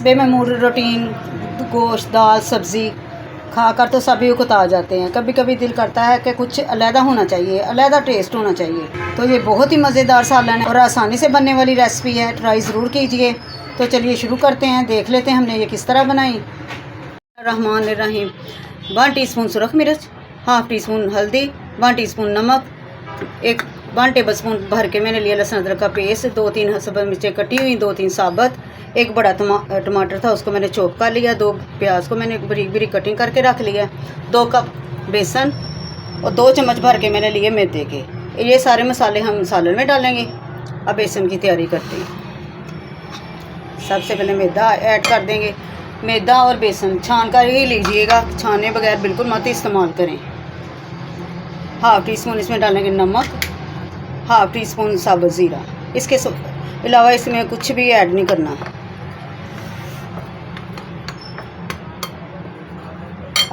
बेमामूल routine गोश्त दाल सब्ज़ी खाकर तो सभी उकता जाते हैं। कभी कभी दिल करता है कि कुछ अलहदा होना चाहिए, अलहदा टेस्ट होना चाहिए। तो ये बहुत ही मज़ेदार सालन है और आसानी से बनने वाली रेसिपी है, ट्राई ज़रूर कीजिए। तो चलिए शुरू करते हैं, देख लेते हैं हमने ये किस तरह बनाई। रहमान रहीम। 1 टीस्पून सुरख मिर्च, हाफ़ टी स्पून हल्दी, 1 टीस्पून नमक, 1 टेबलस्पून भर के मैंने लिया लहसुन अदरक का पेस्ट, 2-3 हरी मिर्चें कटी हुई, 2-3 साबुत, एक बड़ा टमाटर था उसको मैंने चॉप कर लिया, 2 प्याज को मैंने बारीक बारीक कटिंग करके रख लिया, 2 कप बेसन और 2 चम्मच भर के मैंने लिए मैदे के। ये सारे मसाले हम सालन में डालेंगे। अब बेसन की तैयारी करते हैं। सबसे पहले मैदा ऐड कर देंगे। मैदा और बेसन छान कर ही लीजिएगा, छाने बगैर बिल्कुल मत इस्तेमाल करें। हाफ़ टी स्पून इसमें डालेंगे नमक, हाफ़ टी स्पून साबुत ज़ीरा। इसके अलावा इसमें कुछ भी ऐड नहीं करना।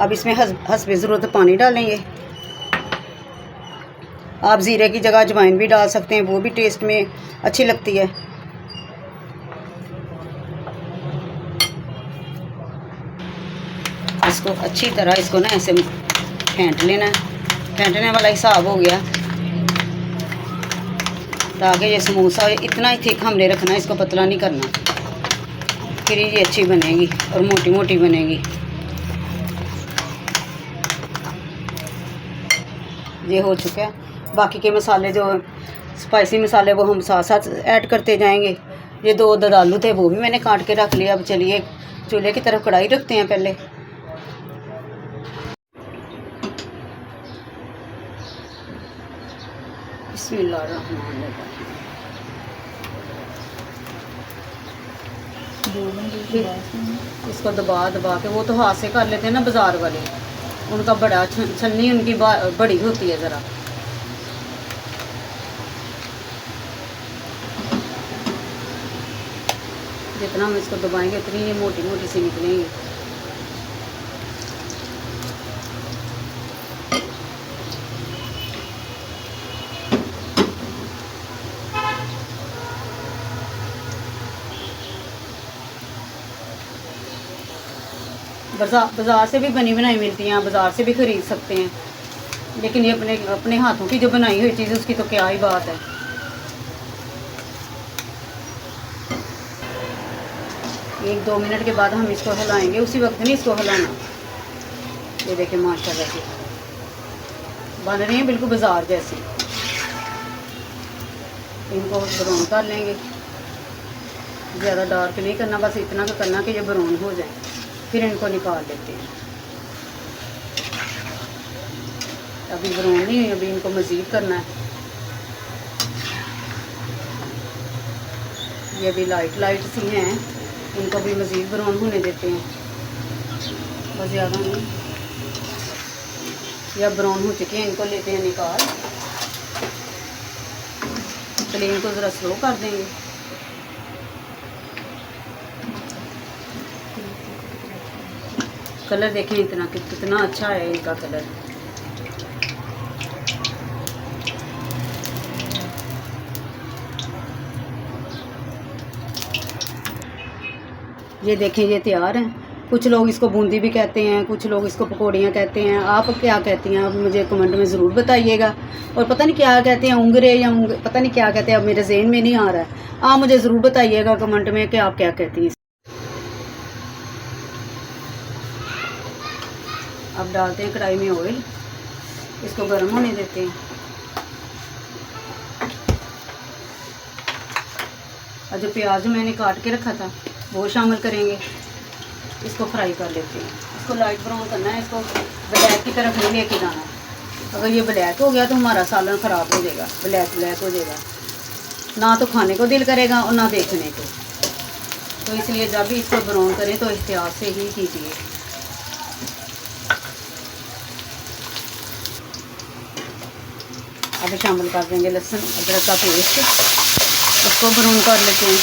अब इसमें हस्बे ज़रूरत पानी डालेंगे। आप ज़ीरे की जगह अजवाइन भी डाल सकते हैं, वो भी टेस्ट में अच्छी लगती है। इसको अच्छी तरह इसको ना ऐसे फेंट लेना है। फेंटने वाला हिसाब हो गया ताकि ये समोसा इतना ही थिक हमने रखना है, इसको पतला नहीं करना, फिर ये अच्छी बनेगी और मोटी मोटी बनेगी। ये हो चुका है। बाकी के मसाले जो स्पाइसी मसाले वो हम साथ साथ ऐड करते जाएंगे। ये 2 ददालू थे वो भी मैंने काट के रख लिया। अब चलिए चूल्हे की तरफ कढ़ाई रखते हैं। पहले इसको दबा दबा के, वो तो हाथ से कर लेते हैं ना बाज़ार वाले, उनका बड़ा छलनी उनकी बड़ी होती है ज़रा। जितना हम इसको दबाएंगे उतनी ये मोटी मोटी सी निकलेंगी। बाज़ार से भी बनी बनाई मिलती हैं, बाज़ार से भी ख़रीद सकते हैं, लेकिन ये अपने हाथों की जो बनाई हुई चीज़ उसकी तो क्या ही बात है। एक 2 मिनट के बाद हम इसको हिलाएंगे, उसी वक्त नहीं इसको हिलाना। ये देखिए माशाल्लाह से बन रही हैं बिल्कुल बाज़ार जैसी। इनको ब्राउन कर लेंगे, ज़्यादा डार्क नहीं करना, बस इतना तो करना कि ये ब्राउन हो जाए, फिर इनको निकाल लेते हैं। अभी ब्राउन नहीं हुई, अभी इनको मज़ीद करना है। ये भी लाइट लाइट सी हैं, इनको भी मज़ीद ब्राउन होने देते हैं, बस ज़्यादा नहीं। या ब्राउन हो चुके हैं, इनको लेते हैं निकाल। फ्लेम को ज़रा स्लो कर देंगे। कलर देखें कितना अच्छा है इनका कलर। ये देखें ये तैयार हैं। कुछ लोग इसको बूंदी भी कहते हैं, कुछ लोग इसको पकौड़ियाँ कहते हैं। आप क्या कहती हैं? आप मुझे कमेंट में ज़रूर बताइएगा। और पता नहीं क्या कहते हैं, उंगरे या पता नहीं क्या कहते हैं, अब मेरे ज़हन में नहीं आ रहा है। आप मुझे ज़रूर बताइएगा कमेंट में कि आप क्या कहती हैं। अब डालते हैं कढ़ाई में ऑयल, इसको गर्म होने देते हैं। और जो प्याज मैंने काट के रखा था वो शामिल करेंगे, इसको फ्राई कर लेते हैं। इसको लाइट ब्राउन करना है, इसको ब्लैक की तरफ नहीं लेके जाना है। अगर ये ब्लैक हो गया तो हमारा सालन ख़राब हो जाएगा, ब्लैक हो जाएगा, ना तो खाने को दिल करेगा और ना देखने को। तो इसलिए जब भी इसको ब्राउन करें तो एहतियात से ही कीजिए। अब शामिल कर देंगे लहसुन अदरक का पेस्ट, उसको ब्राउन कर लेते हैं।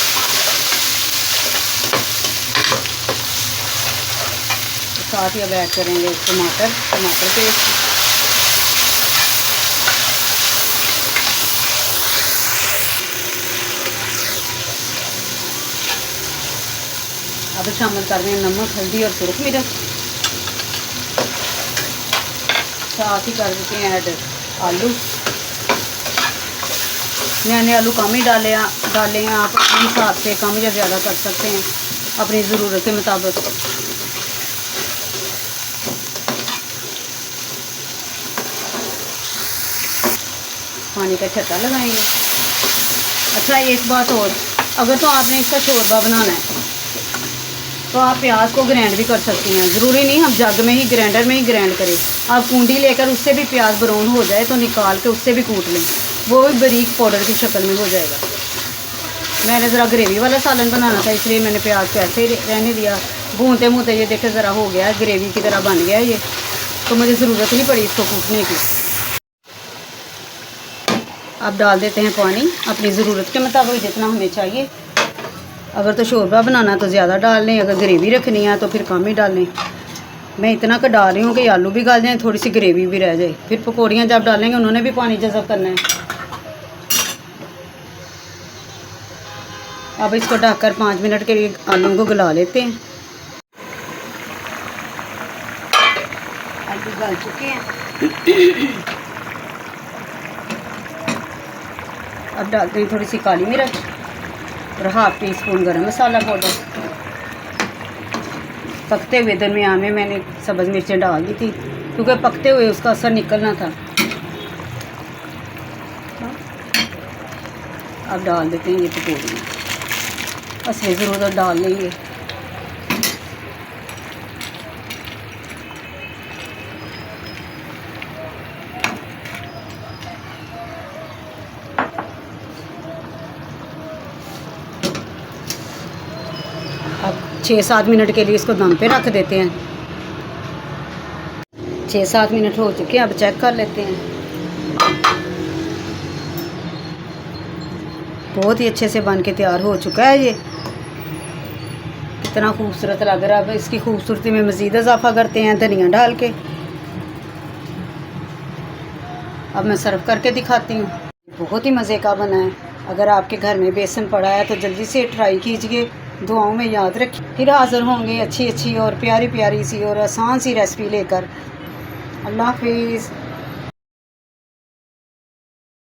साथ ही अब ऐड करेंगे टमाटर पेस्ट, अब अब शामिल कर रहे हैं नमक, हल्दी और सुरख मिर्च। साथ ही कर देते हैं ऐड आलू। मैंने आलू कम ही डाले हैं, आप अपने हिसाब से कम या ज़्यादा कर सकते हैं अपनी ज़रूरत के मुताबिक। पानी का छट्टा लगाएंगे। अच्छा, एक बात और, अगर तो आपने इसका शोरबा बनाना है तो आप प्याज को ग्राइंड भी कर सकती हैं। ज़रूरी नहीं हम जग में ही, ग्राइंडर में ही ग्राइंड करें। आप कूंडी लेकर उससे भी प्याज ब्राउन हो जाए तो निकाल के उससे भी कूट लें, वो भी बारीक पाउडर की शक्ल में हो जाएगा। मैंने ज़रा ग्रेवी वाला सालन बनाना था, इसलिए मैंने प्याज को ऐसे ही रहने दिया। भूनते भूनते ये देखे ज़रा हो गया, ग्रेवी की तरह बन गया ये, तो मुझे ज़रूरत नहीं पड़ी इसको कूटने की। अब डाल देते हैं पानी अपनी ज़रूरत के मुताबिक जितना हमें चाहिए। अगर तो शोरबा बनाना है तो ज़्यादा डाल लें, अगर ग्रेवी रखनी है तो फिर कम ही डाल लें। मैं इतना का डाल रही हूँ कि आलू भी गल जाए, थोड़ी सी ग्रेवी भी रह जाए। फिर पकौड़ियाँ जब डालेंगे उन्होंने भी पानी जज़ब करना है। अब इसको ढककर 5 मिनट के लिए आलू को गला लेते हैं। आलू गल चुके हैं। अब डालते हैं थोड़ी सी काली मिर्च और हाफ टी स्पून गरम मसाला पाउडर। पकते हुए दरमियान में मैंने सब्ज़ मिर्चें डाल दी थी क्योंकि पकते हुए उसका असर निकलना था। अब डाल देते हैं ये पकौड़ियाँ, असली ज़रूरत डाल लेंगे। अब 6-7 मिनट के लिए इसको दम पे रख देते हैं। 6-7 मिनट हो चुके हैं, अब चेक कर लेते हैं। बहुत ही अच्छे से बन के तैयार हो चुका है ये। कितना खूबसूरत लग रहा है। अब इसकी खूबसूरती में मज़ीद इजाफा करते हैं धनिया डाल के। अब मैं सर्व करके दिखाती हूँ। बहुत ही मज़े का बना है। अगर आपके घर में बेसन पड़ा है तो जल्दी से ट्राई कीजिए। दुआओं में याद रखिए। फिर हाज़िर होंगे अच्छी अच्छी और प्यारी प्यारी सी और आसान सी रेसिपी लेकर। अल्लाह हाफिज़।